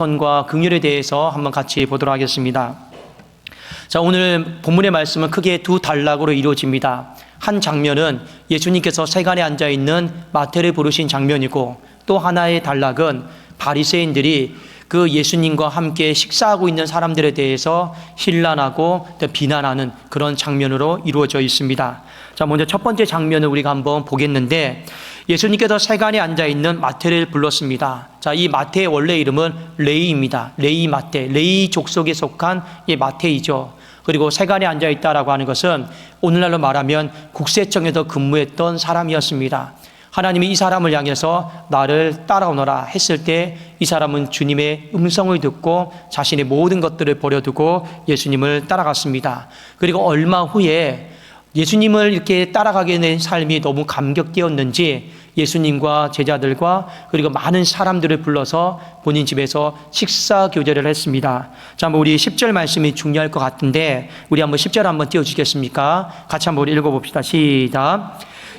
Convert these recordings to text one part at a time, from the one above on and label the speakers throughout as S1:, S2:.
S1: 과 긍휼에 대해서 한번 같이 보도록 하겠습니다. 자, 오늘 본문의 말씀은 크게 두 단락으로 이루어집니다. 한 장면은 예수님께서 세간에 앉아 있는 마태를 부르신 장면이고, 또 하나의 단락은 바리새인들이 그 예수님과 함께 식사하고 있는 사람들에 대해서 hin난하고 비난하는 그런 장면으로 이루어져 있습니다. 자, 먼저 첫 번째 장면을 우리가 한번 보겠는데, 예수님께서 세간에 앉아 있는 마태를 불렀습니다. 자, 이 마태의 원래 이름은 레위입니다. 레위 마태, 레위 족속에 속한 이 마태이죠. 그리고 세간에 앉아 있다라고 하는 것은 오늘날로 말하면 국세청에서 근무했던 사람이었습니다. 하나님이 이 사람을 향해서 나를 따라오너라 했을 때 이 사람은 주님의 음성을 듣고 자신의 모든 것들을 버려두고 예수님을 따라갔습니다. 그리고 얼마 후에 예수님을 이렇게 따라가게 된 삶이 너무 감격되었는지 예수님과 제자들과 그리고 많은 사람들을 불러서 본인 집에서 식사 교제를 했습니다. 자, 한번 우리 10절 말씀이 중요할 것 같은데 우리 한번 10절 한번 띄워주시겠습니까? 같이 한번 읽어봅시다. 시작.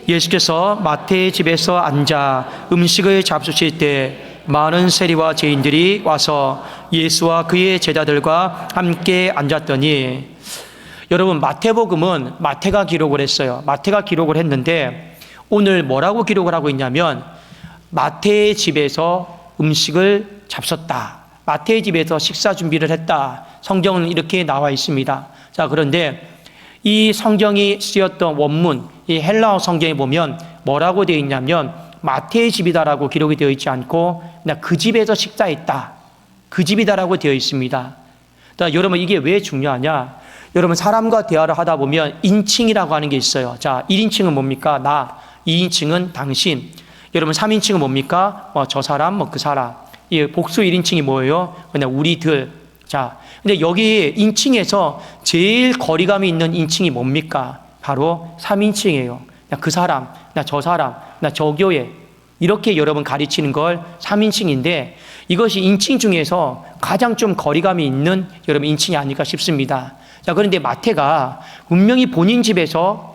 S1: 예수께서 마태의 집에서 앉아 음식을 잡수실 때 많은 세리와 죄인들이 와서 예수와 그의 제자들과 함께 앉았더니, 여러분, 마태복음은 마태가 기록을 했어요. 마태가 기록을 했는데 오늘 뭐라고 기록을 하고 있냐면 마태의 집에서 음식을 잡섰다, 마태의 집에서 식사 준비를 했다. 성경은 이렇게 나와 있습니다. 자, 그런데 이 성경이 쓰였던 원문, 이 헬라어 성경에 보면 뭐라고 되어 있냐면 마태의 집이다라고 기록이 되어 있지 않고 그냥 그 집에서 식사했다, 그 집이다라고 되어 있습니다. 자, 여러분, 이게 왜 중요하냐? 여러분, 사람과 대화를 하다 보면 인칭이라고 하는 게 있어요. 자, 1인칭은 뭡니까? 나. 2인칭은 당신. 여러분, 3인칭은 뭡니까? 저 사람, 그 사람. 이 복수 1인칭이 뭐예요? 그냥 우리들. 자, 근데 여기 인칭에서 제일 거리감이 있는 인칭이 뭡니까? 바로 3인칭이에요. 그 사람, 나 저 사람, 나 저 교회. 이렇게 여러분 가르치는 걸 3인칭인데 이것이 인칭 중에서 가장 좀 거리감이 있는 여러분 인칭이 아닐까 싶습니다. 자, 그런데 마태가 분명히 본인 집에서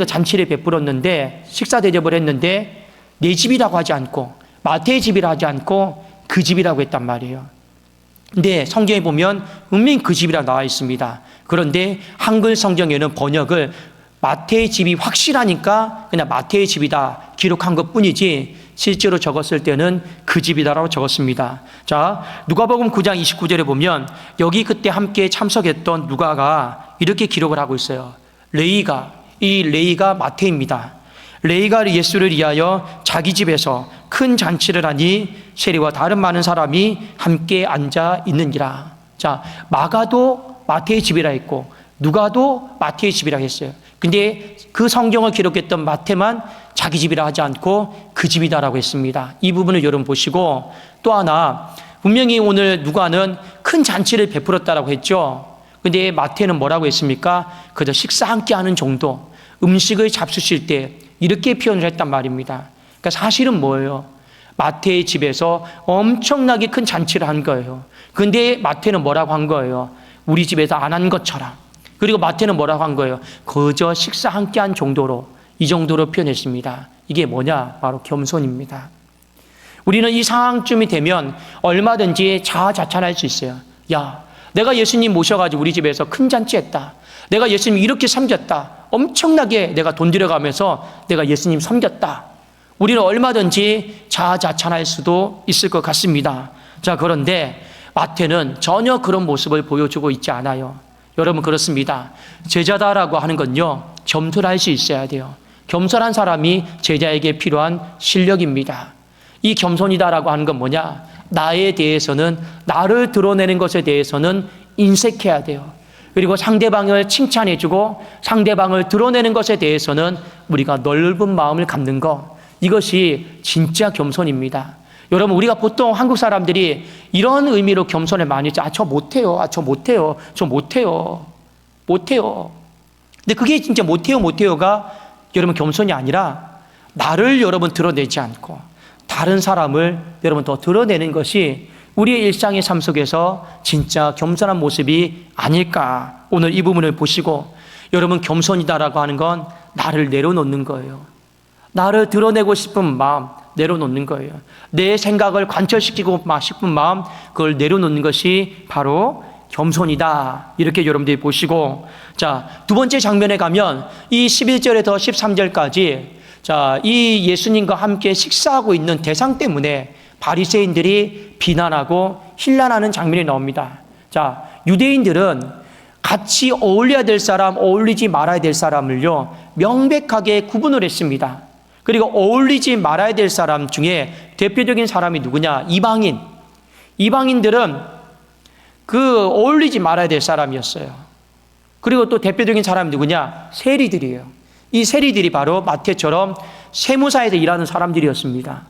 S1: 잔치를 베풀었는데, 식사 대접을 했는데 내 집이라고 하지 않고 마태의 집이라 하지 않고 그 집이라고 했단 말이에요. 근데 성경에 보면 분명히 그 집이라고 나와 있습니다. 그런데 한글 성경에는 번역을 마태의 집이 확실하니까 그냥 마태의 집이다 기록한 것 뿐이지 실제로 적었을 때는 그 집이다라고 적었습니다. 자, 누가복음 9장 29절에 보면 여기 그때 함께 참석했던 누가가 이렇게 기록을 하고 있어요. 레위가 마태입니다. 레위가 예수를 위하여 자기 집에서 큰 잔치를 하니 세리와 다른 많은 사람이 함께 앉아 있는지라. 자, 마가도 마태의 집이라 했고 누가도 마태의 집이라 했어요. 근데 그 성경을 기록했던 마태만 자기 집이라 하지 않고 그 집이다라고 했습니다. 이 부분을 여러분 보시고, 또 하나, 분명히 오늘 누가는 큰 잔치를 베풀었다라고 했죠. 근데 마태는 뭐라고 했습니까? 그저 식사 함께 하는 정도, 음식을 잡수실 때 이렇게 표현을 했단 말입니다. 그러니까 사실은 뭐예요? 마태의 집에서 엄청나게 큰 잔치를 한 거예요. 근데 마태는 뭐라고 한 거예요? 우리 집에서 안 한 것처럼. 그리고 마태는 뭐라고 한 거예요? 그저 식사 함께 한 정도로, 이 정도로 표현했습니다. 이게 뭐냐? 바로 겸손입니다. 우리는 이 상황쯤이 되면 얼마든지 자아자찬할 수 있어요. 야, 내가 예수님 모셔가지고 우리 집에서 큰 잔치했다. 내가 예수님 이렇게 섬겼다. 엄청나게 내가 돈 들여가면서 내가 예수님 섬겼다. 우리는 얼마든지 자아자찬할 수도 있을 것 같습니다. 자, 그런데 마태는 전혀 그런 모습을 보여주고 있지 않아요. 여러분, 그렇습니다. 제자다라고 하는 건요, 겸손할 수 있어야 돼요. 겸손한 사람이 제자에게 필요한 실력입니다. 이 겸손이다라고 하는 건 뭐냐? 나에 대해서는, 나를 드러내는 것에 대해서는 인색해야 돼요. 그리고 상대방을 칭찬해주고 상대방을 드러내는 것에 대해서는 우리가 넓은 마음을 갖는 것, 이것이 진짜 겸손입니다. 여러분, 우리가 보통 한국 사람들이 이런 의미로 겸손을 많이 했죠. 저 못해요. 저 못해요. 근데 그게 진짜 못해요가 여러분 겸손이 아니라 나를 여러분 드러내지 않고 다른 사람을 여러분 더 드러내는 것이 우리의 일상의 삶 속에서 진짜 겸손한 모습이 아닐까. 오늘 이 부분을 보시고, 여러분, 겸손이다라고 하는 건 나를 내려놓는 거예요. 나를 드러내고 싶은 마음, 내려놓는 거예요. 내 생각을 관철시키고 싶은 마음, 그걸 내려놓는 것이 바로 겸손이다. 이렇게 여러분들이 보시고, 자, 두 번째 장면에 가면 이 11절에서 13절까지 자, 이 예수님과 함께 식사하고 있는 대상 때문에 바리새인들이 비난하고 힐난하는 장면이 나옵니다. 자, 유대인들은 같이 어울려야 될 사람, 어울리지 말아야 될 사람을요, 명백하게 구분을 했습니다. 그리고 어울리지 말아야 될 사람 중에 대표적인 사람이 누구냐? 이방인. 이방인들은 어울리지 말아야 될 사람이었어요. 그리고 또 대표적인 사람이 누구냐? 세리들이에요. 이 세리들이 바로 마태처럼 세무사에서 일하는 사람들이었습니다.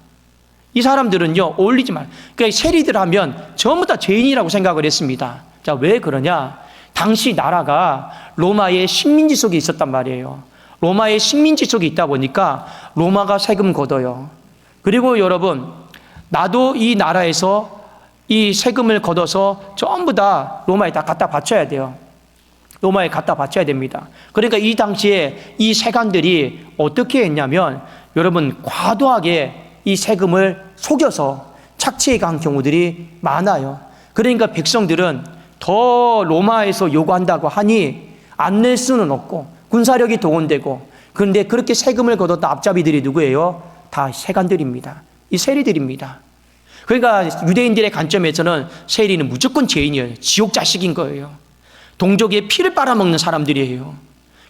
S1: 이 사람들은요, 어울리지 말. 그러니까 세리들 하면 전부 다 죄인이라고 생각을 했습니다. 자, 왜 그러냐? 당시 나라가 로마의 식민지 속에 있었단 말이에요. 로마의 식민지 속에 있다 보니까 로마가 세금 걷어요. 그리고 여러분, 나도 이 나라에서 이 세금을 걷어서 전부 다 로마에 다 갖다 바쳐야 돼요. 로마에 갖다 바쳐야 됩니다. 그러니까 이 당시에 이 세관들이 어떻게 했냐면, 여러분, 과도하게 이 세금을 속여서 착취해 간 경우들이 많아요. 그러니까 백성들은 더 로마에서 요구한다고 하니 안 낼 수는 없고 군사력이 동원되고, 그런데 그렇게 세금을 걷었던 앞잡이들이 누구예요? 다 세관들입니다. 이 세리들입니다. 그러니까 유대인들의 관점에서는 세리는 무조건 죄인이에요. 지옥 자식인 거예요. 동족의 피를 빨아먹는 사람들이에요.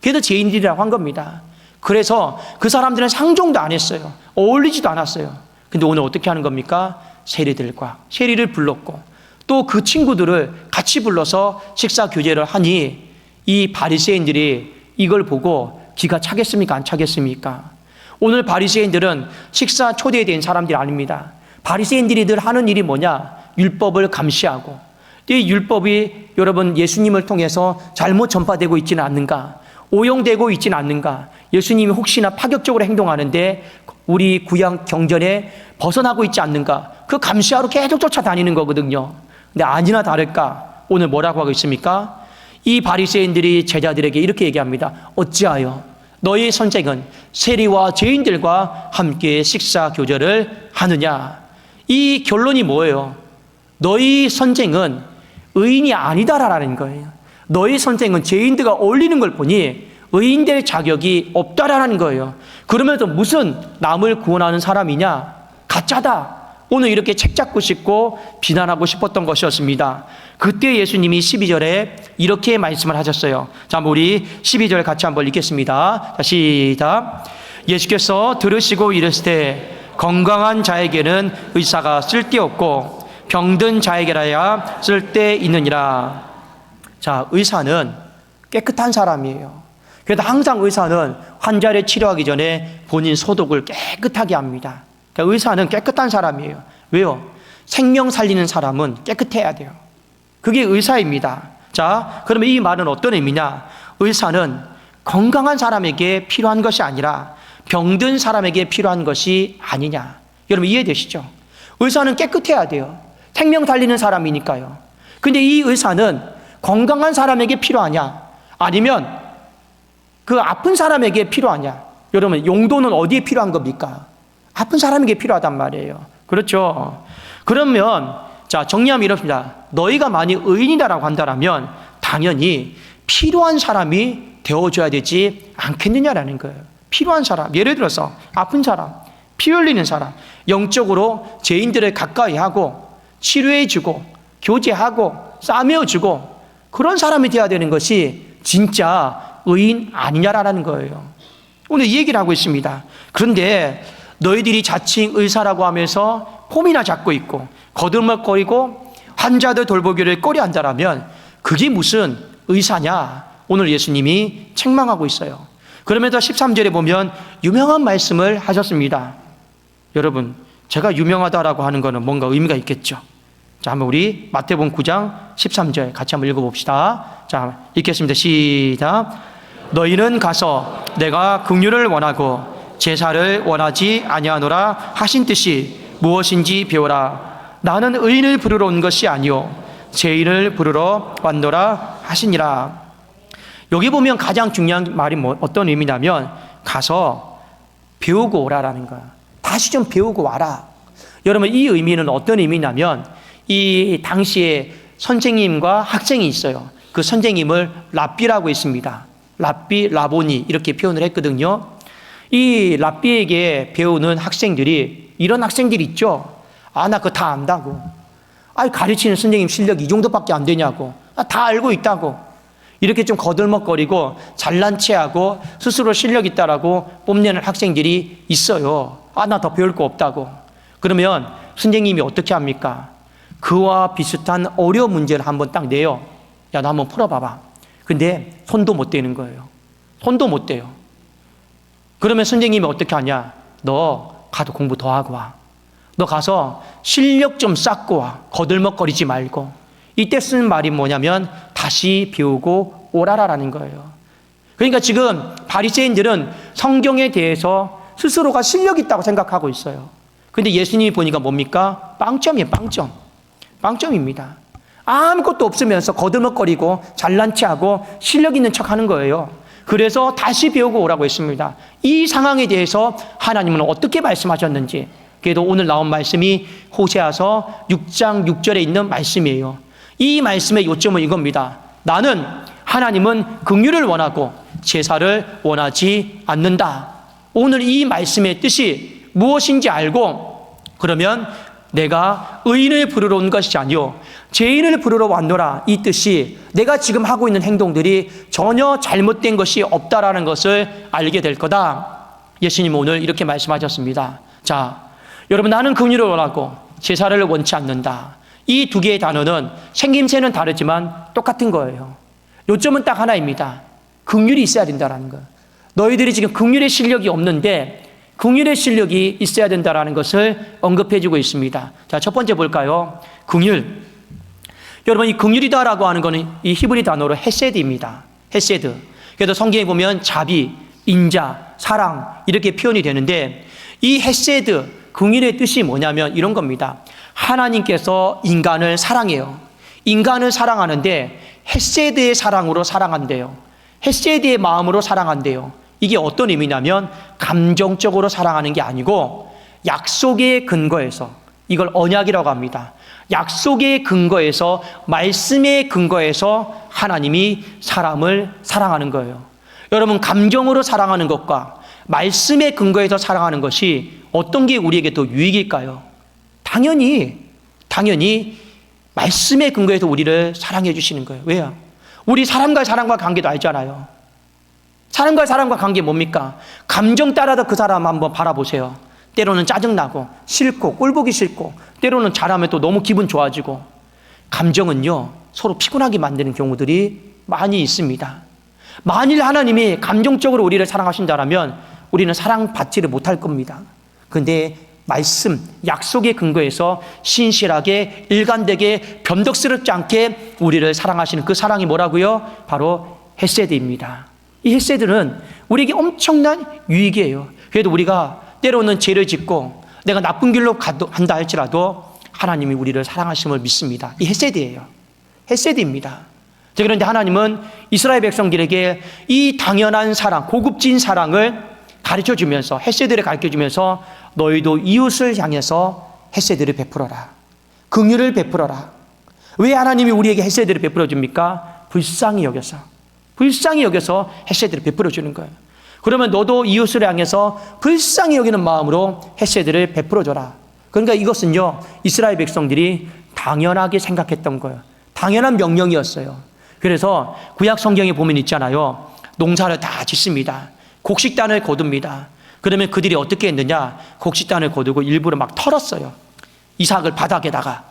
S1: 그래서 죄인들이라고 한 겁니다. 그래서 그 사람들은 상종도 안 했어요. 어울리지도 않았어요. 근데 오늘 어떻게 하는 겁니까? 세리를 불렀고 또 그 친구들을 같이 불러서 식사 교제를 하니 이 바리새인들이 이걸 보고 기가 차겠습니까? 안 차겠습니까? 오늘 바리새인들은 식사 초대된 사람들이 아닙니다. 바리새인들이 늘 하는 일이 뭐냐? 율법을 감시하고, 이 율법이 여러분 예수님을 통해서 잘못 전파되고 있지는 않는가? 오용되고 있지는 않는가? 예수님이 혹시나 파격적으로 행동하는데 우리 구약 경전에 벗어나고 있지 않는가? 그 감시하러 계속 쫓아다니는 거거든요. 근데 아니나 다를까 오늘 뭐라고 하고 있습니까? 이 바리새인들이 제자들에게 이렇게 얘기합니다. 어찌하여 너희 선생은 세리와 죄인들과 함께 식사 교제를 하느냐? 이 결론이 뭐예요? 너희 선생은 의인이 아니다라는 거예요. 너희 선생은 죄인들과 어울리는 걸 보니 의인될 자격이 없다라는 거예요. 그러면서 무슨 남을 구원하는 사람이냐? 가짜다. 오늘 이렇게 책 잡고 싶고 비난하고 싶었던 것이었습니다. 그때 예수님이 12절에 이렇게 말씀을 하셨어요. 자, 우리 12절 같이 한번 읽겠습니다. 자, 시작. 예수께서 들으시고 이르시되 건강한 자에게는 의사가 쓸데없고 병든 자에게라야 쓸데있느니라. 자, 의사는 깨끗한 사람이에요. 그래서 항상 의사는 환자를 치료하기 전에 본인 소독을 깨끗하게 합니다. 그러니까 의사는 깨끗한 사람이에요. 왜요? 생명 살리는 사람은 깨끗해야 돼요. 그게 의사입니다. 자, 그러면 이 말은 어떤 의미냐? 의사는 건강한 사람에게 필요한 것이 아니라 병든 사람에게 필요한 것이 아니냐. 여러분 이해되시죠? 의사는 깨끗해야 돼요. 생명 살리는 사람이니까요. 근데 이 의사는 건강한 사람에게 필요하냐? 아니면 그 아픈 사람에게 필요하냐? 여러분 용도는 어디에 필요한 겁니까? 아픈 사람에게 필요하단 말이에요. 그렇죠? 그러면 자, 정리하면 이렇습니다. 너희가 만약 의인이라고 한다면 당연히 필요한 사람이 되어줘야 되지 않겠느냐라는 거예요. 필요한 사람, 예를 들어서 아픈 사람, 피 흘리는 사람, 영적으로 죄인들을 가까이 하고 치료해주고 교제하고 싸매어주고 그런 사람이 되어야 되는 것이 진짜 의인 아니냐라는 거예요. 오늘 이 얘기를 하고 있습니다. 그런데 너희들이 자칭 의사라고 하면서 폼이나 잡고 있고 거들먹거리고 환자들 돌보기를 꺼려한다라면 그게 무슨 의사냐? 오늘 예수님이 책망하고 있어요. 그러면서 13절에 보면 유명한 말씀을 하셨습니다. 여러분, 제가 유명하다라고 하는 거는 뭔가 의미가 있겠죠. 자, 한번 우리 마태복음 9장 13절 같이 한번 읽어봅시다. 자, 읽겠습니다. 시작. 너희는 가서 내가 긍휼을 원하고 제사를 원하지 아니하노라 하신 뜻이 무엇인지 배우라. 나는 의인을 부르러 온 것이 아니요 죄인을 부르러 왔노라 하시니라. 여기 보면 가장 중요한 말이 어떤 의미냐면 가서 배우고 오라라는 거야. 다시 좀 배우고 와라. 여러분, 이 의미는 어떤 의미냐면 이 당시에 선생님과 학생이 있어요. 그 선생님을 랍비라고 했습니다. 랍비, 라보니 이렇게 표현을 했거든요. 이 랍비에게 배우는 학생들이 이런 학생들이 있죠. 아, 나 그거 다 안다고. 아, 가르치는 선생님 실력 이 정도밖에 안 되냐고. 아, 다 알고 있다고. 이렇게 좀 거들먹거리고 잘난 체하고 스스로 실력 있다라고 뽐내는 학생들이 있어요. 아, 나 더 배울 거 없다고. 그러면 선생님이 어떻게 합니까? 그와 비슷한 어려운 문제를 한번 딱 내요. 야, 너 한번 풀어봐봐. 근데 손도 못 대는 거예요. 손도 못 대요. 그러면 선생님이 어떻게 하냐? 너 가서 공부 더 하고 와. 너 가서 실력 좀 쌓고 와. 거들먹거리지 말고. 이때 쓰는 말이 뭐냐면 다시 배우고 오라라는 거예요. 그러니까 지금 바리새인들은 성경에 대해서 스스로가 실력 있다고 생각하고 있어요. 근데 예수님이 보니까 뭡니까? 빵점이에요. 빵점. 빵점입니다. 아무것도 없으면서 거들먹거리고 잘난 체하고 실력 있는 척하는 거예요. 그래서 다시 배우고 오라고 했습니다. 이 상황에 대해서 하나님은 어떻게 말씀하셨는지, 그래도 오늘 나온 말씀이 호세아서 6장 6절에 있는 말씀이에요. 이 말씀의 요점은 이겁니다. 나는 하나님은 긍휼을 원하고 제사를 원하지 않는다. 오늘 이 말씀의 뜻이 무엇인지 알고, 그러면 내가 의인을 부르러 온 것이 아니요 죄인을 부르러 왔노라. 이 뜻이 내가 지금 하고 있는 행동들이 전혀 잘못된 것이 없다라는 것을 알게 될 거다. 예수님은 오늘 이렇게 말씀하셨습니다. 자, 여러분, 나는 긍휼을 원하고 제사를 원치 않는다. 이 두 개의 단어는 생김새는 다르지만 똑같은 거예요. 요점은 딱 하나입니다. 긍휼이 있어야 된다는 거. 너희들이 지금 긍휼의 실력이 없는데 긍휼의 실력이 있어야 된다는 것을 언급해주고 있습니다. 자, 첫 번째 볼까요? 긍휼. 여러분, 이 긍휼이다라고 하는 것은 이 히브리 단어로 헤세드입니다. 헤세드. 그래서 성경에 보면 자비, 인자, 사랑 이렇게 표현이 되는데, 이 헤세드, 긍휼의 뜻이 뭐냐면 이런 겁니다. 하나님께서 인간을 사랑해요. 인간을 사랑하는데 헤세드의 사랑으로 사랑한대요. 헤세드의 마음으로 사랑한대요. 이게 어떤 의미냐면 감정적으로 사랑하는 게 아니고 약속의 근거에서, 이걸 언약이라고 합니다. 약속의 근거에서, 말씀의 근거에서 하나님이 사람을 사랑하는 거예요. 여러분, 감정으로 사랑하는 것과 말씀의 근거에서 사랑하는 것이 어떤 게 우리에게 더 유익일까요? 당연히 말씀의 근거에서 우리를 사랑해 주시는 거예요. 왜요? 우리 사람과 관계도 알잖아요. 사람과 관계 뭡니까? 감정 따라서 그 사람 한번 바라보세요. 때로는 짜증나고 싫고 꼴보기 싫고, 때로는 잘하면 또 너무 기분 좋아지고. 감정은요, 서로 피곤하게 만드는 경우들이 많이 있습니다. 만일 하나님이 감정적으로 우리를 사랑하신다면 우리는 사랑받지를 못할 겁니다. 그런데 말씀, 약속의 근거에서 신실하게, 일관되게, 변덕스럽지 않게 우리를 사랑하시는 그 사랑이 뭐라고요? 바로 헤세드입니다. 이 헤세드는 우리에게 엄청난 유익이에요. 그래도 우리가 때로는 죄를 짓고 내가 나쁜 길로 간다 할지라도 하나님이 우리를 사랑하심을 믿습니다. 이 헤세드예요. 헤세드입니다. 그런데 하나님은 이스라엘 백성들에게 이 당연한 사랑, 고급진 사랑을 가르쳐주면서, 헤세드를 가르쳐주면서 너희도 이웃을 향해서 헤세드를 베풀어라. 긍휼을 베풀어라. 왜 하나님이 우리에게 헤세드를 베풀어 줍니까? 불쌍히 여겨서 헤세드를 베풀어 주는 거예요. 그러면 너도 이웃을 향해서 불쌍히 여기는 마음으로 헤세드를 베풀어 줘라. 그러니까 이것은요, 이스라엘 백성들이 당연하게 생각했던 거예요. 당연한 명령이었어요. 그래서 구약 성경에 보면 있잖아요. 농사를 다 짓습니다. 곡식단을 거둡니다. 그러면 그들이 어떻게 했느냐? 곡식단을 거두고 일부러 막 털었어요. 이삭을 바닥에다가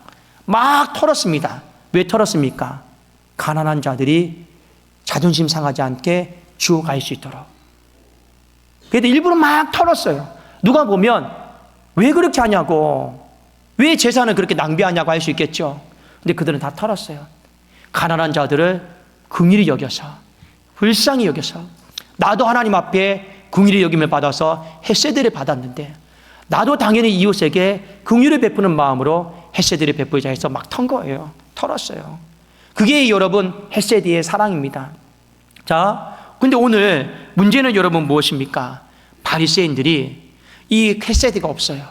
S1: 막 털었습니다. 왜 털었습니까? 가난한 자들이 자존심 상하지 않게 주워갈 수 있도록. 그래도 일부러 막 털었어요. 누가 보면 왜 그렇게 하냐고, 왜 재산을 그렇게 낭비하냐고 할 수 있겠죠. 근데 그들은 다 털었어요. 가난한 자들을 긍휼히 여겨서, 불쌍히 여겨서, 나도 하나님 앞에 긍휼히 여김을 받아서 헤세드를 받았는데 나도 당연히 이웃에게 긍휼을 베푸는 마음으로 헤세드를 베풀자 해서 막 턴 거예요. 털었어요. 그게 여러분 헤세드의 사랑입니다. 자, 근데 오늘 문제는 여러분 무엇입니까? 바리새인들이 이 헤세드가 없어요.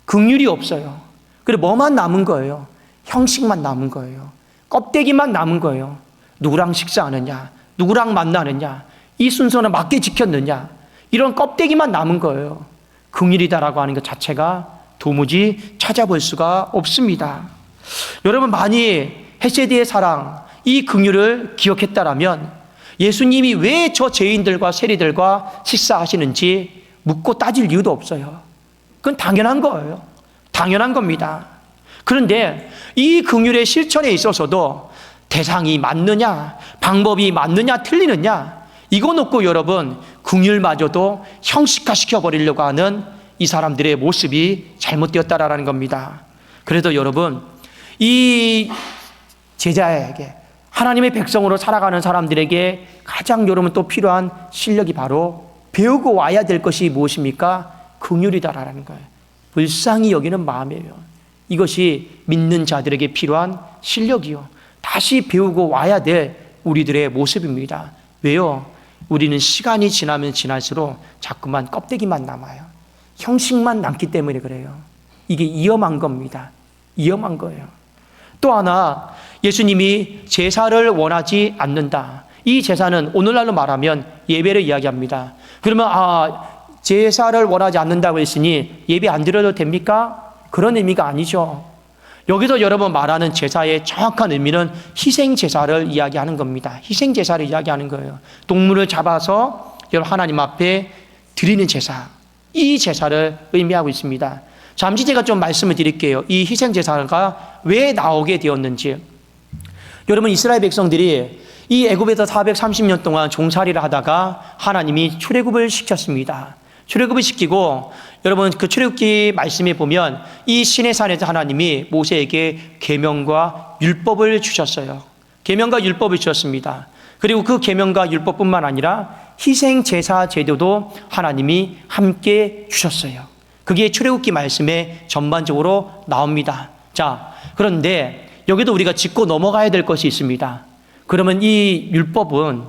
S1: 긍휼이 없어요. 그리고 뭐만 남은 거예요? 형식만 남은 거예요. 껍데기만 남은 거예요. 누구랑 식사하느냐, 누구랑 만나느냐, 이 순서는 맞게 지켰느냐, 이런 껍데기만 남은 거예요. 긍휼이다라고 하는 것 자체가 도무지 찾아볼 수가 없습니다. 여러분, 많이 헤세드의 사랑, 이 긍휼을 기억했다라면 예수님이 왜 저 죄인들과 세리들과 식사하시는지 묻고 따질 이유도 없어요. 그건 당연한 거예요. 당연한 겁니다. 그런데 이 긍휼의 실천에 있어서도 대상이 맞느냐, 방법이 맞느냐, 틀리느냐, 이거 놓고 여러분, 긍휼마저도 형식화시켜 버리려고 하는 이 사람들의 모습이 잘못되었다라는 겁니다. 그래도 여러분, 이 제자에게, 하나님의 백성으로 살아가는 사람들에게 가장 여러분 또 필요한 실력이 바로 배우고 와야 될 것이 무엇입니까? 긍휼이다라는 거예요. 불쌍히 여기는 마음이에요. 이것이 믿는 자들에게 필요한 실력이요, 다시 배우고 와야 될 우리들의 모습입니다. 왜요? 우리는 시간이 지나면 지날수록 자꾸만 껍데기만 남아요. 형식만 남기 때문에 그래요. 이게 위험한 겁니다. 위험한 거예요. 또 하나, 예수님이 제사를 원하지 않는다. 이 제사는 오늘날로 말하면 예배를 이야기합니다. 그러면 제사를 원하지 않는다고 했으니 예배 안 드려도 됩니까? 그런 의미가 아니죠. 여기서 여러분 말하는 제사의 정확한 의미는 희생제사를 이야기하는 겁니다. 희생제사를 이야기하는 거예요. 동물을 잡아서 하나님 앞에 드리는 제사, 이 제사를 의미하고 있습니다. 잠시 제가 좀 말씀을 드릴게요. 이 희생제사가 왜 나오게 되었는지. 여러분, 이스라엘 백성들이 이 애굽에서 430년 동안 종살이를 하다가 하나님이 출애굽을 시켰습니다. 출애굽을 시키고, 여러분 그 출애굽기 말씀에 보면 이 시내산에서 하나님이 모세에게 계명과 율법을 주셨어요. 계명과 율법을 주셨습니다. 그리고 그 계명과 율법뿐만 아니라 희생 제사 제도도 하나님이 함께 주셨어요. 그게 출애굽기 말씀에 전반적으로 나옵니다. 자, 그런데 여기도 우리가 짚고 넘어가야 될 것이 있습니다. 그러면 이 율법은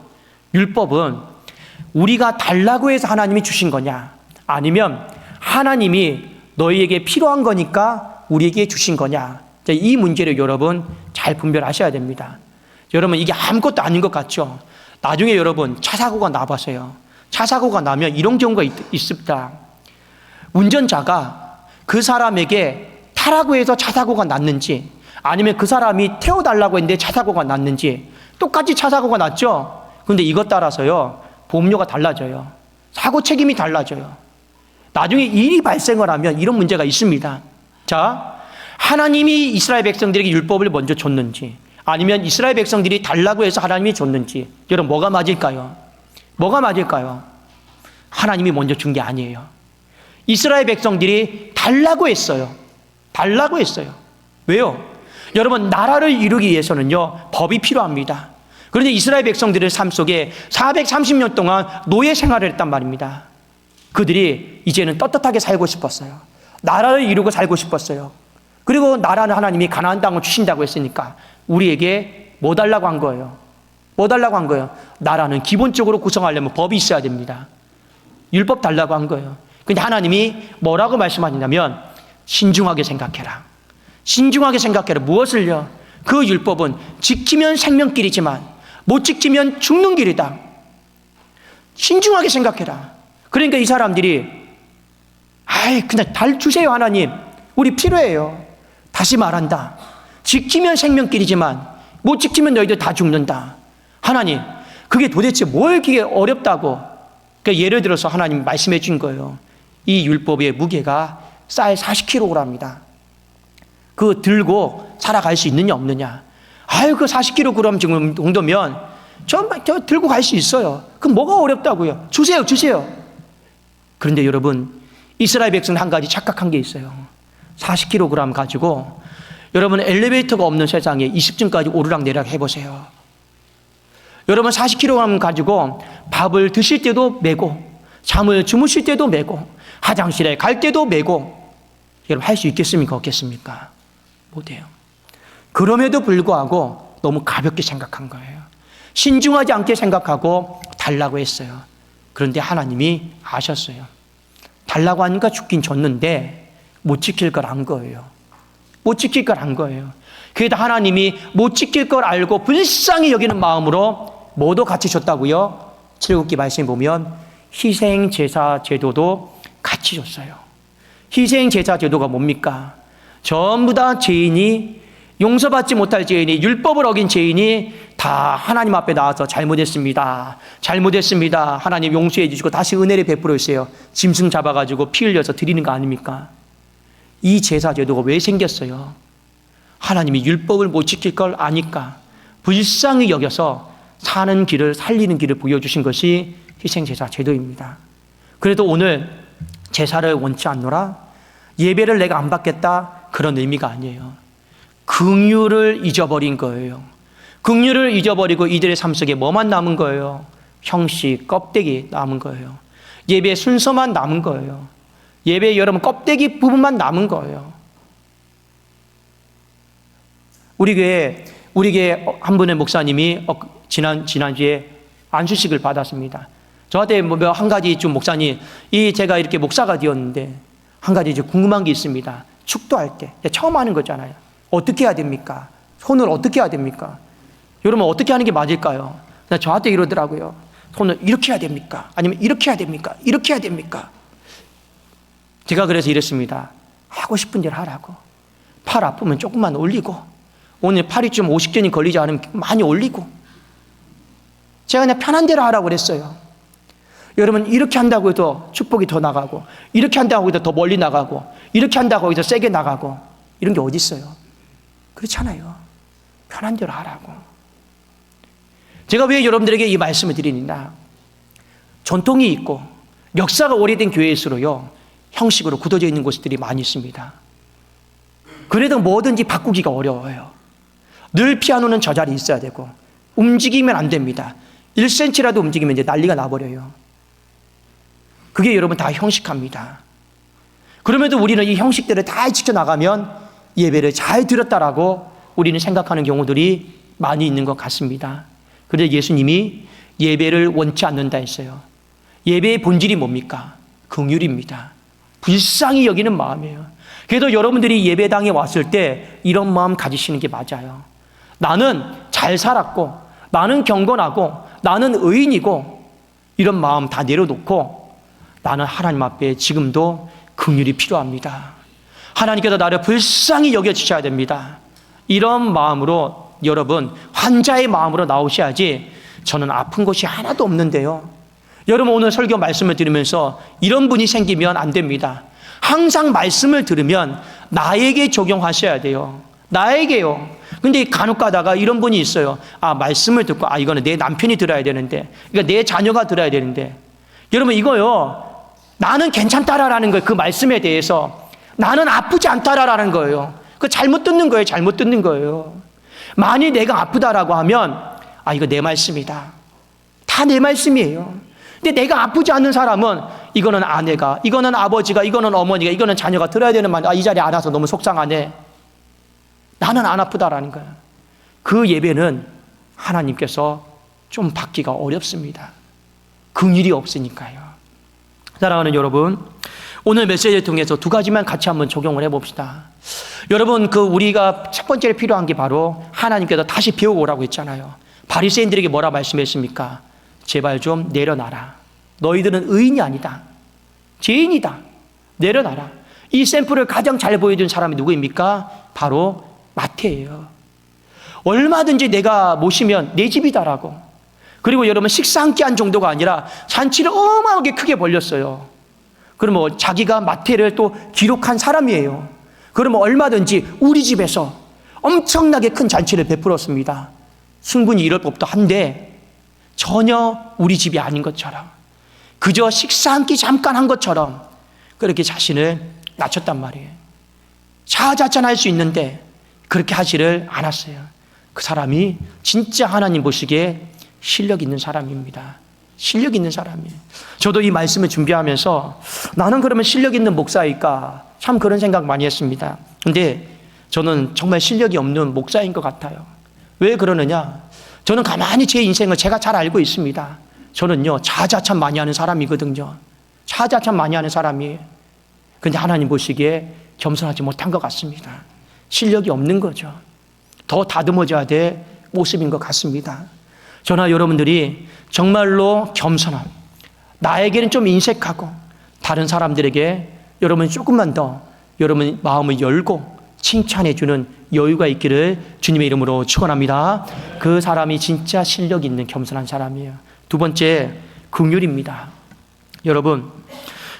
S1: 우리가 달라고 해서 하나님이 주신 거냐, 아니면 하나님이 너희에게 필요한 거니까 우리에게 주신 거냐, 이 문제를 여러분 잘 분별하셔야 됩니다. 여러분, 이게 아무것도 아닌 것 같죠? 나중에 여러분 차 사고가 나봐서요. 차 사고가 나면 이런 경우가 있습니다. 운전자가 그 사람에게 타라고 해서 차 사고가 났는지, 아니면 그 사람이 태워달라고 했는데 차 사고가 났는지, 똑같이 차 사고가 났죠? 그런데 이것 따라서요, 보험료가 달라져요. 사고 책임이 달라져요. 나중에 일이 발생을 하면 이런 문제가 있습니다. 자, 하나님이 이스라엘 백성들에게 율법을 먼저 줬는지, 아니면 이스라엘 백성들이 달라고 해서 하나님이 줬는지, 여러분 뭐가 맞을까요? 뭐가 맞을까요? 하나님이 먼저 준 게 아니에요. 이스라엘 백성들이 달라고 했어요. 달라고 했어요. 왜요? 여러분, 나라를 이루기 위해서는요, 법이 필요합니다. 그런데 이스라엘 백성들의 삶 속에 430년 동안 노예 생활을 했단 말입니다. 그들이 이제는 떳떳하게 살고 싶었어요. 나라를 이루고 살고 싶었어요. 그리고 나라는 하나님이 가나안 땅을 주신다고 했으니까 우리에게 뭐 달라고 한 거예요? 뭐 달라고 한 거예요? 나라는 기본적으로 구성하려면 법이 있어야 됩니다. 율법 달라고 한 거예요. 근데 하나님이 뭐라고 말씀하시냐면, 신중하게 생각해라. 신중하게 생각해라. 무엇을요? 그 율법은 지키면 생명길이지만 못 지키면 죽는 길이다. 신중하게 생각해라. 그러니까 이 사람들이 그냥 달 주세요 하나님, 우리 필요해요. 다시 말한다. 지키면 생명길이지만 못 지키면 너희들 다 죽는다. 하나님, 그게 도대체 뭘 이렇게 어렵다고. 그러니까 예를 들어서 하나님 말씀해 준 거예요. 이 율법의 무게가 쌀 40kg입니다. 그거 들고 살아갈 수 있느냐 없느냐. 그 40kg 정도면 저 들고 갈 수 있어요. 그럼 뭐가 어렵다고요? 주세요. 그런데 여러분, 이스라엘 백성은 한 가지 착각한 게 있어요. 40kg 가지고 여러분 엘리베이터가 없는 세상에 20층까지 오르락내리락 해보세요. 여러분 40kg 가지고 밥을 드실 때도 메고, 잠을 주무실 때도 메고, 화장실에 갈 때도 메고, 여러분 할 수 있겠습니까? 없겠습니까? 못해요. 그럼에도 불구하고 너무 가볍게 생각한 거예요. 신중하지 않게 생각하고 달라고 했어요. 그런데 하나님이 아셨어요. 달라고 하니까 죽긴 줬는데 못 지킬 걸 안 거예요. 못 지킬 걸 안 거예요. 그래도 하나님이 못 지킬 걸 알고 불쌍히 여기는 마음으로 뭐도 같이 줬다고요? 출애굽기 말씀에 보면 희생제사 제도도 같이 줬어요. 희생제사 제도가 뭡니까? 전부 다 죄인이, 용서받지 못할 죄인이, 율법을 어긴 죄인이 다 하나님 앞에 나와서 잘못했습니다. 잘못했습니다. 하나님 용서해 주시고 다시 은혜를 베풀어 주세요. 짐승 잡아가지고 피 흘려서 드리는 거 아닙니까? 이 제사 제도가 왜 생겼어요? 하나님이 율법을 못 지킬 걸 아니까 불쌍히 여겨서 사는 길을, 살리는 길을 보여주신 것이 희생제사 제도입니다. 그래도 오늘 제사를 원치 않노라, 예배를 내가 안 받겠다, 그런 의미가 아니에요. 긍휼을 잊어버린 거예요. 긍휼을 잊어버리고 이들의 삶 속에 뭐만 남은 거예요? 형식, 껍데기 남은 거예요. 예배 순서만 남은 거예요. 예배 여러분 껍데기 부분만 남은 거예요. 우리 교회 한 분의 목사님이 지난주에 안수식을 받았습니다. 저한테 한 가지 좀 목사님, 제가 이렇게 목사가 되었는데 한 가지 좀 궁금한 게 있습니다. 축도할 때 처음 하는 거잖아요. 어떻게 해야 됩니까? 손을 어떻게 해야 됩니까? 여러분 어떻게 하는 게 맞을까요? 저한테 이러더라고요. 손을 이렇게 해야 됩니까? 아니면 이렇게 해야 됩니까? 이렇게 해야 됩니까? 제가 그래서 이랬습니다. 하고 싶은 대로 하라고. 팔 아프면 조금만 올리고, 오늘 팔이 좀 50견이 걸리지 않으면 많이 올리고, 제가 그냥 편한 대로 하라고 그랬어요. 여러분 이렇게 한다고 해서 축복이 더 나가고, 이렇게 한다고 해서 더 멀리 나가고, 이렇게 한다고 해서 세게 나가고, 이런 게 어디 있어요? 그렇잖아요. 편한 대로 하라고. 제가 왜 여러분들에게 이 말씀을 드리느냐, 전통이 있고 역사가 오래된 교회일수록요, 형식으로 굳어져 있는 곳들이 많이 있습니다. 그래도 뭐든지 바꾸기가 어려워요. 늘 피아노는 저 자리에 있어야 되고, 움직이면 안 됩니다. 1cm라도 움직이면 이제 난리가 나버려요. 그게 여러분 다 형식합니다. 그럼에도 우리는 이 형식들을 다 지켜나가면 예배를 잘 드렸다라고 우리는 생각하는 경우들이 많이 있는 것 같습니다. 그런데 예수님이 예배를 원치 않는다 했어요. 예배의 본질이 뭡니까? 긍휼입니다. 불쌍히 여기는 마음이에요. 그래도 여러분들이 예배당에 왔을 때 이런 마음 가지시는 게 맞아요. 나는 잘 살았고, 나는 경건하고, 나는 의인이고, 이런 마음 다 내려놓고 나는 하나님 앞에 지금도 긍휼이 필요합니다. 하나님께서 나를 불쌍히 여겨주셔야 됩니다. 이런 마음으로 여러분, 환자의 마음으로 나오셔야지, 저는 아픈 것이 하나도 없는데요. 여러분 오늘 설교 말씀을 들으면서 이런 분이 생기면 안 됩니다. 항상 말씀을 들으면 나에게 적용하셔야 돼요. 나에게요. 근데 간혹 가다가 이런 분이 있어요. 말씀을 듣고 이거는 내 남편이 들어야 되는데, 그러니까 내 자녀가 들어야 되는데, 여러분 이거요, 나는 괜찮다라는 거예요. 그 말씀에 대해서 나는 아프지 않다라는 거예요. 그 잘못 듣는 거예요. 잘못 듣는 거예요. 만일 내가 아프다라고 하면 이거 내 말씀이다. 다 내 말씀이에요. 근데 내가 아프지 않는 사람은 이거는 아내가, 이거는 아버지가, 이거는 어머니가, 이거는 자녀가 들어야 되는 말, 이 자리에 안 와서 너무 속상하네. 나는 안 아프다라는 거예요. 그 예배는 하나님께서 좀 받기가 어렵습니다. 긍휼이 없으니까요. 사랑하는 여러분, 오늘 메시지를 통해서 두 가지만 같이 한번 적용을 해봅시다. 여러분, 우리가 첫 번째로 필요한 게 바로 하나님께서 다시 배우고 오라고 했잖아요. 바리새인들에게 뭐라 말씀했습니까? 제발 좀 내려놔라. 너희들은 의인이 아니다. 죄인이다. 내려놔라. 이 샘플을 가장 잘 보여준 사람이 누구입니까? 바로 마태예요. 얼마든지 내가 모시면 내 집이다라고. 그리고 여러분 식사 한 끼 한 정도가 아니라 잔치를 어마어마하게 크게 벌렸어요. 그러면 자기가 마태를 또 기록한 사람이에요. 그러면 얼마든지 우리 집에서 엄청나게 큰 잔치를 베풀었습니다. 충분히 이럴 법도 한데 전혀 우리 집이 아닌 것처럼, 그저 식사 한 끼 잠깐 한 것처럼 그렇게 자신을 낮췄단 말이에요. 자자찬할 수 있는데 그렇게 하지를 않았어요. 그 사람이 진짜 하나님 보시기에 실력 있는 사람입니다. 실력 있는 사람이에요. 저도 이 말씀을 준비하면서 나는 그러면 실력 있는 목사일까? 참 그런 생각 많이 했습니다. 근데 저는 정말 실력이 없는 목사인 것 같아요. 왜 그러느냐? 저는 가만히 제 인생을 제가 잘 알고 있습니다. 저는요, 자자찬 많이 하는 사람이거든요. 사자 참 많이 하는 사람이에요. 그런데 하나님 보시기에 겸손하지 못한 것 같습니다. 실력이 없는 거죠. 더 다듬어져야 될 모습인 것 같습니다. 저나 여러분들이 정말로 겸손함, 나에게는 좀 인색하고 다른 사람들에게 여러분 조금만 더 여러분 마음을 열고 칭찬해주는 여유가 있기를 주님의 이름으로 축원합니다. 그 사람이 진짜 실력 있는 겸손한 사람이에요. 두 번째, 긍휼입니다. 여러분,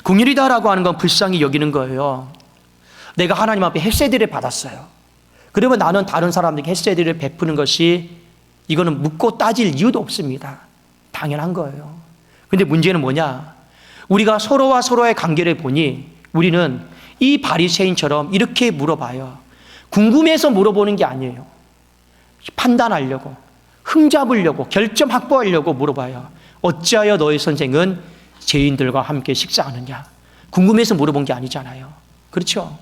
S1: 긍휼이다라고 하는 건 불쌍히 여기는 거예요. 내가 하나님 앞에 햇세드를 받았어요. 그러면 나는 다른 사람들에게 햇세드를 베푸는 것이 이거는 묻고 따질 이유도 없습니다. 당연한 거예요. 근데 문제는 뭐냐? 우리가 서로와 서로의 관계를 보니 우리는 이 바리새인처럼 이렇게 물어봐요. 궁금해서 물어보는 게 아니에요. 판단하려고, 흠잡으려고, 결점 확보하려고 물어봐요. 어찌하여 너의 선생은 죄인들과 함께 식사하느냐? 궁금해서 물어본 게 아니잖아요. 그렇죠?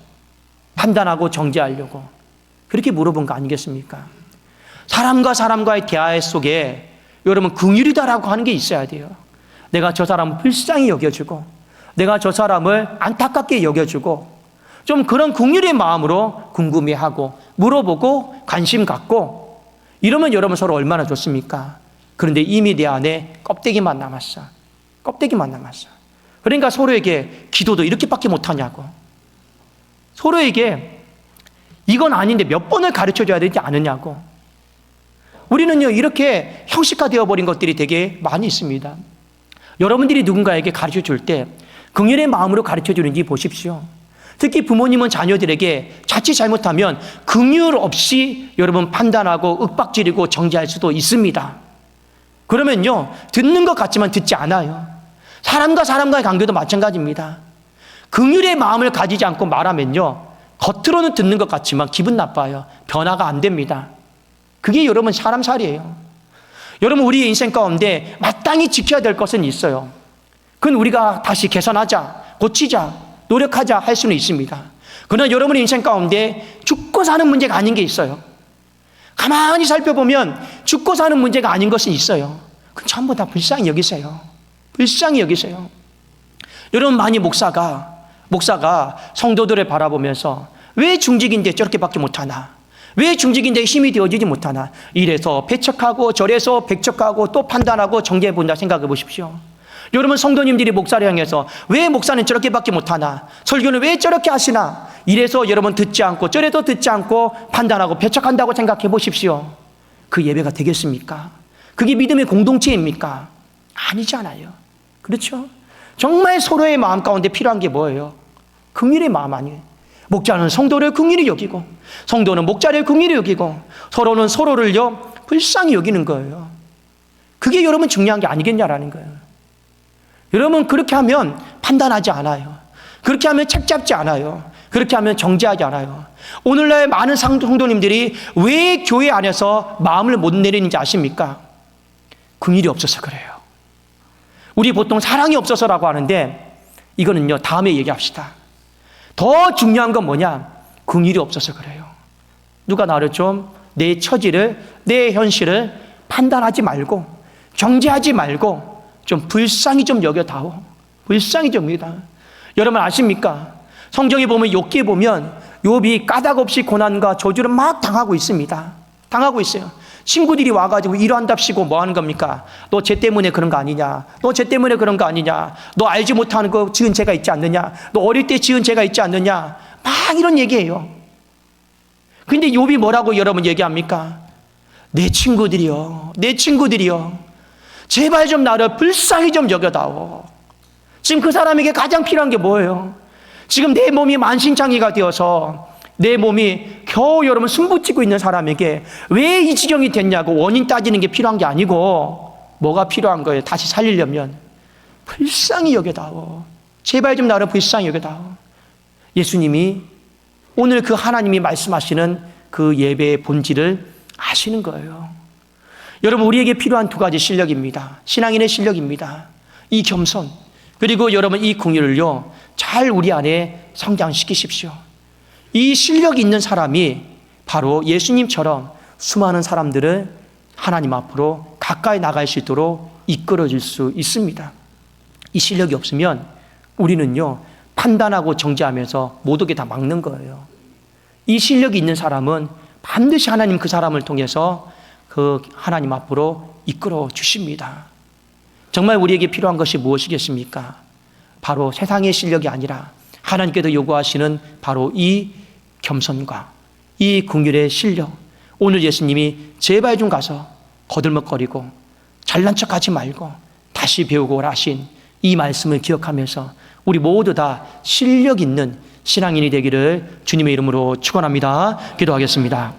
S1: 판단하고 정죄하려고 그렇게 물어본 거 아니겠습니까? 사람과 사람과의 대화 속에 여러분 긍휼이다라고 하는 게 있어야 돼요. 내가 저 사람을 불쌍히 여겨주고 내가 저 사람을 안타깝게 여겨주고 좀 그런 긍휼의 마음으로 궁금해하고 물어보고 관심 갖고 이러면 여러분 서로 얼마나 좋습니까? 그런데 이미 내 안에 껍데기만 남았어. 껍데기만 남았어. 그러니까 서로에게 기도도 이렇게밖에 못하냐고. 서로에게 이건 아닌데 몇 번을 가르쳐줘야 되지 않느냐고. 우리는요 이렇게 형식화되어 버린 것들이 되게 많이 있습니다. 여러분들이 누군가에게 가르쳐줄 때 긍휼의 마음으로 가르쳐주는지 보십시오. 특히 부모님은 자녀들에게 자칫 잘못하면 긍휼 없이 여러분 판단하고 윽박지르고 정죄할 수도 있습니다. 그러면요 듣는 것 같지만 듣지 않아요. 사람과 사람과의 관계도 마찬가지입니다. 긍휼의 마음을 가지지 않고 말하면요 겉으로는 듣는 것 같지만 기분 나빠요. 변화가 안 됩니다. 그게 여러분 사람 살이에요. 여러분 우리의 인생 가운데 마땅히 지켜야 될 것은 있어요. 그건 우리가 다시 개선하자, 고치자, 노력하자 할 수는 있습니다. 그러나 여러분의 인생 가운데 죽고 사는 문제가 아닌 게 있어요. 가만히 살펴보면 죽고 사는 문제가 아닌 것은 있어요. 그건 전부 다 불쌍히 여기세요. 불쌍히 여기세요. 여러분 많이 목사가 성도들을 바라보면서 왜 중직인데 저렇게밖에 못하나? 왜 중직인데 힘이 되어지지 못하나? 이래서 배척하고 저래서 배척하고 또 판단하고 정죄해본다 생각해 보십시오. 여러분 성도님들이 목사를 향해서 왜 목사는 저렇게밖에 못하나? 설교는 왜 저렇게 하시나? 이래서 여러분 듣지 않고 저래도 듣지 않고 판단하고 배척한다고 생각해 보십시오. 그 예배가 되겠습니까? 그게 믿음의 공동체입니까? 아니잖아요. 그렇죠? 정말 서로의 마음 가운데 필요한 게 뭐예요? 긍휼의 마음 아니에요. 목자는 성도를 긍휼히 여기고 성도는 목자를 긍휼히 여기고 서로는 서로를요 불쌍히 여기는 거예요. 그게 여러분 중요한 게 아니겠냐라는 거예요. 여러분 그렇게 하면 판단하지 않아요. 그렇게 하면 책 잡지 않아요. 그렇게 하면 정죄하지 않아요. 오늘날 많은 성도님들이 왜 교회 안에서 마음을 못 내리는지 아십니까? 긍휼이 없어서 그래요. 우리 보통 사랑이 없어서라고 하는데 이거는요 다음에 얘기합시다. 더 중요한 건 뭐냐? 긍휼이 없어서 그래요. 누가 나를 좀 내 처지를 내 현실을 판단하지 말고 정죄하지 말고 좀 불쌍히 좀 여겨다오. 불쌍히 좀 여겨다. 여러분 아십니까? 성경에 보면 욥기에 보면 욥이 까닭없이 고난과 저주를 막 당하고 있습니다. 당하고 있어요. 친구들이 와가지고 이러한답시고 뭐 하는 겁니까? 너 쟤 때문에 그런 거 아니냐? 너 쟤 때문에 그런 거 아니냐? 너 알지 못하는 거 지은 죄가 있지 않느냐? 너 어릴 때 지은 죄가 있지 않느냐? 막 이런 얘기예요. 근데 욥이 뭐라고 여러분 얘기합니까? 내 친구들이요. 제발 좀 나를 불쌍히 좀 여겨다오. 지금 그 사람에게 가장 필요한 게 뭐예요? 지금 내 몸이 만신창이가 되어서 내 몸이 겨우 여러분 승부치고 있는 사람에게 왜 이 지경이 됐냐고 원인 따지는 게 필요한 게 아니고 뭐가 필요한 거예요? 다시 살리려면 불쌍히 여겨다오. 제발 좀 나를 불쌍히 여겨다오. 예수님이 오늘 그 하나님이 말씀하시는 그 예배의 본질을 아시는 거예요. 여러분 우리에게 필요한 두 가지 실력입니다. 신앙인의 실력입니다. 이 겸손 그리고 여러분 이 긍휼을요 잘 우리 안에 성장시키십시오. 이 실력이 있는 사람이 바로 예수님처럼 수많은 사람들을 하나님 앞으로 가까이 나갈 수 있도록 이끌어줄 수 있습니다. 이 실력이 없으면 우리는요, 판단하고 정죄하면서 모두게 다 막는 거예요. 이 실력이 있는 사람은 반드시 하나님 그 사람을 통해서 그 하나님 앞으로 이끌어 주십니다. 정말 우리에게 필요한 것이 무엇이겠습니까? 바로 세상의 실력이 아니라 하나님께서 요구하시는 바로 이 겸손과 이 긍휼의 실력. 오늘 예수님이 제발 좀 가서 거들먹거리고 잘난 척하지 말고 다시 배우고 오라 하신 이 말씀을 기억하면서 우리 모두 다 실력 있는 신앙인이 되기를 주님의 이름으로 축원합니다. 기도하겠습니다.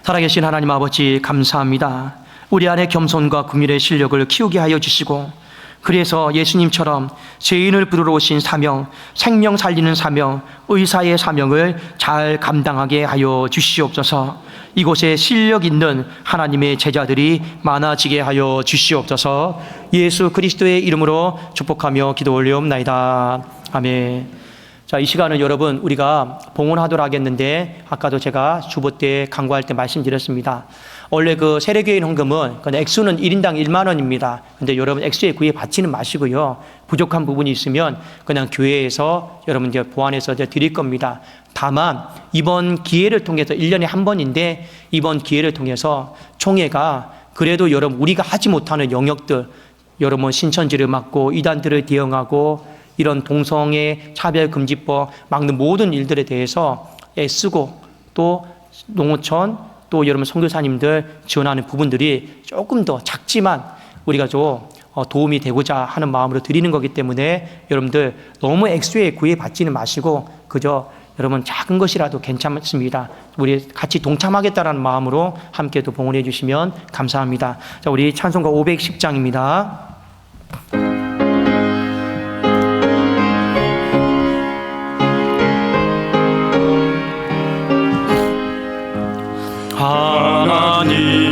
S1: 살아계신 하나님 아버지, 감사합니다. 우리 안에 겸손과 긍휼의 실력을 키우게 하여 주시고, 그래서 예수님처럼 죄인을 부르러 오신 사명, 생명 살리는 사명, 의사의 사명을 잘 감당하게 하여 주시옵소서. 이곳에 실력 있는 하나님의 제자들이 많아지게 하여 주시옵소서. 예수 그리스도의 이름으로 축복하며 기도 올리옵나이다. 아멘. 자, 이 시간은 여러분, 우리가 봉헌하도록 하겠는데, 아까도 제가 주보 때 강구할 때 말씀드렸습니다. 원래 그 세례교인 헌금은 액수는 1인당 1만 원입니다. 근데 여러분, 액수에 구애 받지는 마시고요. 부족한 부분이 있으면 그냥 교회에서 여러분 이제 보완해서 이제 드릴 겁니다. 다만 이번 기회를 통해서 1년에 한 번인데, 이번 기회를 통해서 총회가 그래도 여러분 우리가 하지 못하는 영역들, 여러분 신천지를 막고 이단들을 대응하고 이런 동성애 차별금지법 막는 모든 일들에 대해서 애쓰고, 또 농어촌 또 여러분 선교사님들 지원하는 부분들이 조금 더 작지만 우리가 좀 도움이 되고자 하는 마음으로 드리는 거기 때문에 여러분들 너무 액수에 구애받지는 마시고 그저 여러분 작은 것이라도 괜찮습니다. 우리 같이 동참하겠다라는 마음으로 함께 또 봉헌해 주시면 감사합니다. 자, 우리 찬송가 510장입니다. 하나님